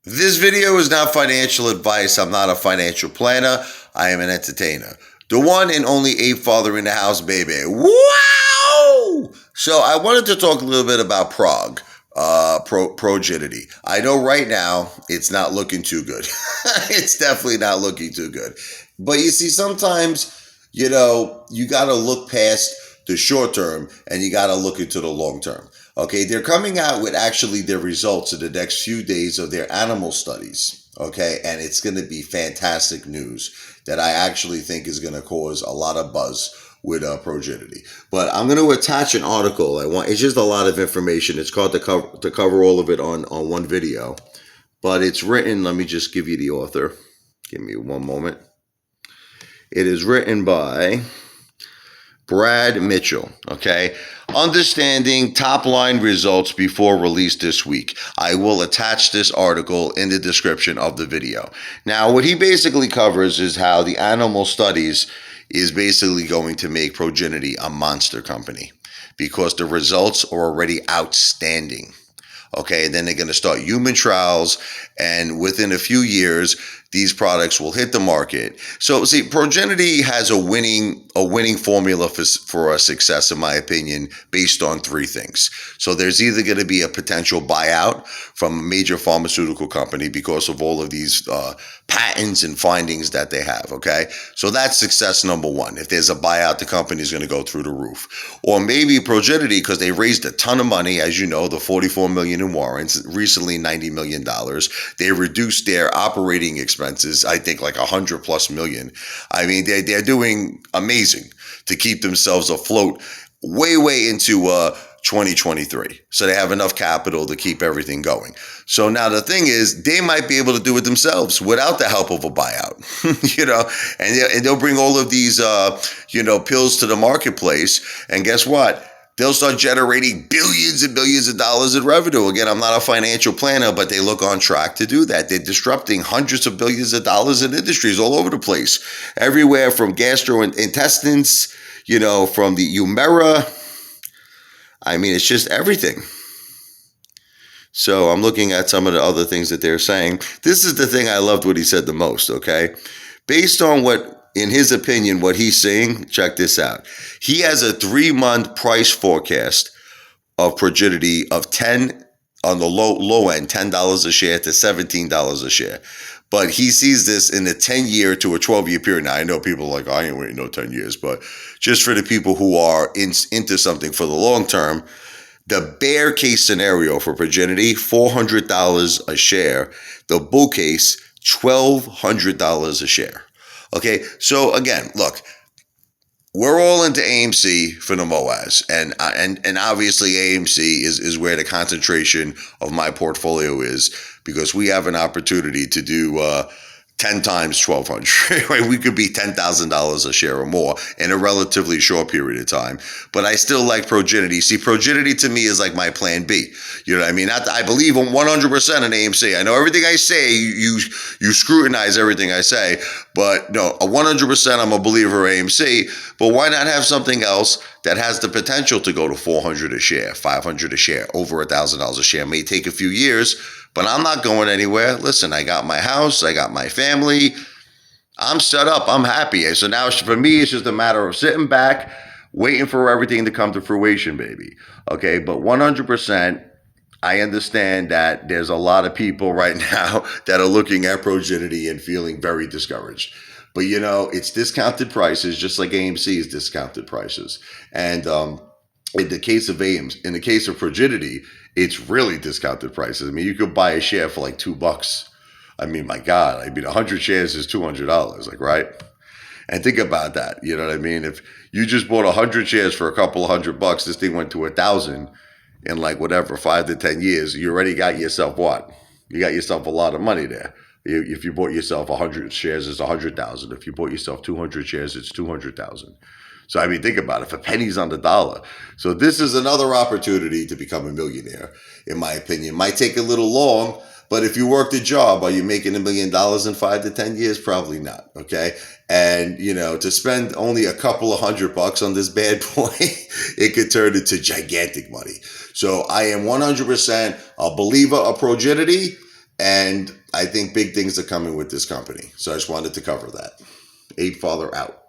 This video is not financial advice. I'm not a financial planner. I am an entertainer. The one and only Apefather in the house, baby. Wow! So I wanted to talk a little bit about PROG, Progenity. I know right now it's not looking too good. It's definitely not looking too good. But you see, sometimes, you got to look past the short term and you got to look into the long term. Okay, they're coming out with actually their results in the next few days of their animal studies. Okay, and it's going to be fantastic news that I actually think is going to cause a lot of buzz with Progenity. But I'm going to attach an article. It's just a lot of information. It's called to cover all of it on one video. But it's written, let me just give you the author. Give me one moment. It is written by Brad Mitchell, okay? Understanding top line results before release this week. I will attach this article in the description of the video. Now, what he basically covers is how the animal studies is basically going to make Progenity a monster company because the results are already outstanding. Okay, and then they're going to start human trials, and within a few years, these products will hit the market. So, see, Progenity has a winning formula for a success, in my opinion, based on three things. So, there's either going to be a potential buyout from a major pharmaceutical company because of all of these patents and findings that they have. Okay, so that's success number one. If there's a buyout, the company is going to go through the roof. Or maybe Progenity, because they raised a ton of money, as you know, the $44 million in warrants, recently $90 million. They reduced their operating expenses, I think like $100+ million. I mean, they're doing amazing to keep themselves afloat way into 2023. So they have enough capital to keep everything going. So now the thing is, they might be able to do it themselves without the help of a buyout, and they'll bring all of these, pills to the marketplace. And guess what? They'll start generating billions and billions of dollars in revenue. Again, I'm not a financial planner, but they look on track to do that. They're disrupting hundreds of billions of dollars in industries all over the place, everywhere from gastrointestines, from the Humira. I mean, it's just everything. So I'm looking at some of the other things that they're saying. This is the thing I loved what he said the most, okay? Based on what, in his opinion, what he's saying, check this out. He has a 3-month price forecast of Progenity of 10 on the low end, $10 a share to $17 a share. But he sees this in a 10-year to a 12-year period. Now, I know people are like, I ain't waiting no 10 years. But just for the people who are into something for the long term, the bear case scenario for Progenity, $400 a share. The bull case, $1,200 a share. Okay, so again, look, we're all into AMC for the MOAS, and obviously AMC is where the concentration of my portfolio is, because we have an opportunity to do 10 times 1,200. Right? We could be $10,000 a share or more in a relatively short period of time. But I still like Progenity. See, Progenity to me is like my plan B. You know what I mean? I believe 100% in AMC. I know everything I say, you scrutinize everything I say, but no, 100% I'm a believer in AMC. But why not have something else that has the potential to go to $400 a share, $500 a share, over $1,000 a share? It may take a few years, but I'm not going anywhere. Listen, I got my house, I got my family, I'm set up, I'm happy. So now for me, it's just a matter of sitting back, waiting for everything to come to fruition, baby. Okay, but 100%, I understand that there's a lot of people right now that are looking at Progenity and feeling very discouraged. But it's discounted prices, just like AMC is discounted prices. And in the case of Progenity, it's really discounted prices. I mean, you could buy a share for like $2. I mean, my God, 100 shares is $200, like, right? And think about that. You know what I mean? If you just bought 100 shares for a couple of $100, this thing went to 1,000 in like whatever, 5 to 10 years, you already got yourself what? You got yourself a lot of money there. If you bought yourself 100 shares, it's 100,000. If you bought yourself 200 shares, it's 200,000. So, I mean, think about it, for pennies on the dollar. So this is another opportunity to become a millionaire, in my opinion. Might take a little long, but if you worked a job, are you making $1 million in 5 to 10 years? Probably not, okay? And, to spend only a couple of $100 on this bad boy, it could turn into gigantic money. So I am 100% a believer of Progenity. And I think big things are coming with this company. So I just wanted to cover that. Apefather out.